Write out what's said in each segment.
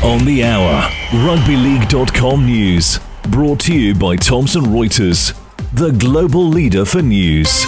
On the hour, rugbyleague.com news. Brought to you by Thomson Reuters, the global leader for news.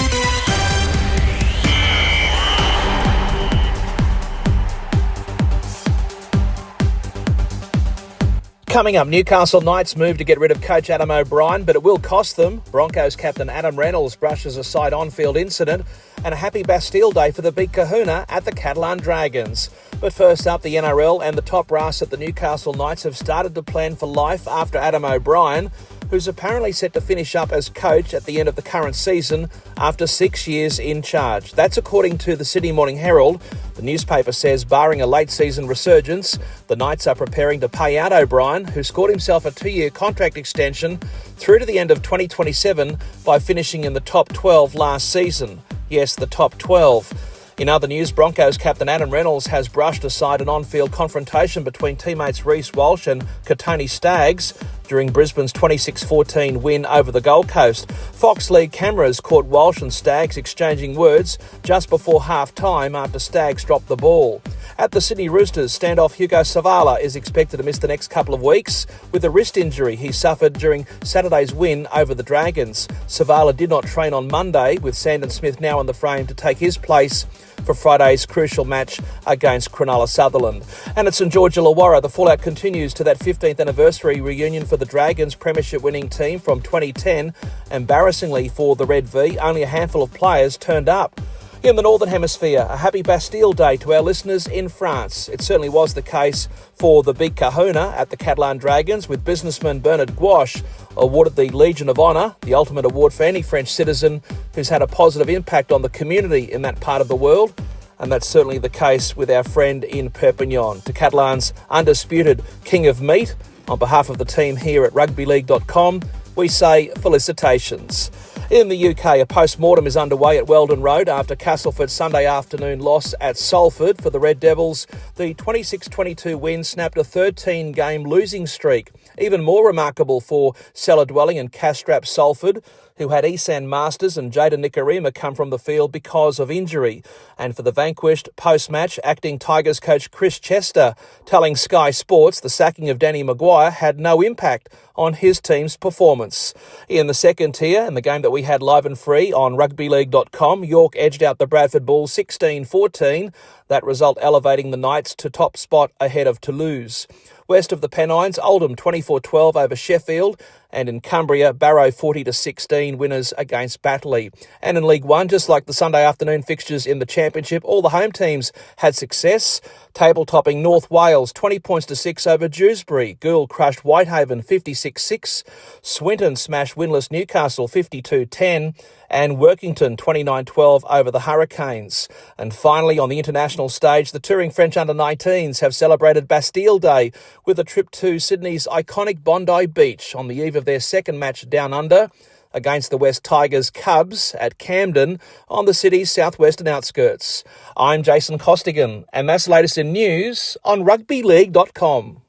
Coming up, Newcastle Knights move to get rid of coach Adam O'Brien, but it will cost them. Broncos captain Adam Reynolds brushes aside on-field incident, and a happy Bastille Day for the big kahuna at the Catalan Dragons. But first up, the NRL and the top brass at the Newcastle Knights have started to plan for life after Adam O'Brien, who's apparently set to finish up as coach at the end of the current season after 6 years in charge. That's according to the Sydney Morning Herald. The newspaper says, barring a late-season resurgence, the Knights are preparing to pay out O'Brien, who scored himself a 2-year contract extension through to the end of 2027 by finishing in the top 12 last season. Yes, the top 12. In other news, Broncos captain Adam Reynolds has brushed aside an on-field confrontation between teammates Reece Walsh and Katoni Staggs during Brisbane's 26-14 win over the Gold Coast. Fox League cameras caught Walsh and Staggs exchanging words just before half-time after Staggs dropped the ball. At the Sydney Roosters, standoff Hugo Savala is expected to miss the next couple of weeks with a wrist injury he suffered during Saturday's win over the Dragons. Savala did not train on Monday, with Sandon Smith now in the frame to take his place for Friday's crucial match against Cronulla Sutherland. And at St George Illawarra, the fallout continues to that 15th anniversary reunion for the Dragons premiership winning team from 2010. Embarrassingly for the Red V, only a handful of players turned up. In the Northern Hemisphere, a happy Bastille Day to our listeners in France. It certainly was the case for the big kahuna at the Catalan Dragons, with businessman Bernard Guasch awarded the Legion of Honour, the ultimate award for any French citizen who's had a positive impact on the community in that part of the world. And that's certainly the case with our friend in Perpignan. To Catalan's undisputed king of meat, on behalf of the team here at rugbyleague.com, we say felicitations. In the UK, a post-mortem is underway at Weldon Road after Castlefort's Sunday afternoon loss at Salford for the Red Devils. The 26-22 win snapped a 13-game losing streak. Even more remarkable for cellar-dwelling and cash-strapped Salford, who had Isan Masters and Jada Nikarima come from the field because of injury. And for the vanquished, post-match, acting Tigers coach Chris Chester telling Sky Sports the sacking of Danny Maguire had no impact on his team's performance. In the second tier, in the game that we had live and free on rugbyleague.com, York edged out the Bradford Bulls 16-14, that result elevating the Knights to top spot ahead of Toulouse. West of the Pennines, Oldham 24-12 over Sheffield, and in Cumbria, Barrow 40-16 winners against Batley. And in League One, just like the Sunday afternoon fixtures in the Championship, all the home teams had success. Table-topping North Wales 20 points to 6 over Dewsbury. Gould crushed Whitehaven 56-6. Swinton smashed winless Newcastle 52-10. And Workington 29-12 over the Hurricanes. And finally, on the international stage, the touring French under-19s have celebrated Bastille Day with a trip to Sydney's iconic Bondi Beach on the eve of their second match down under against the West Tigers Cubs at Camden on the city's southwestern outskirts. I'm Jason Costigan, and that's the latest in news on rugbyleague.com.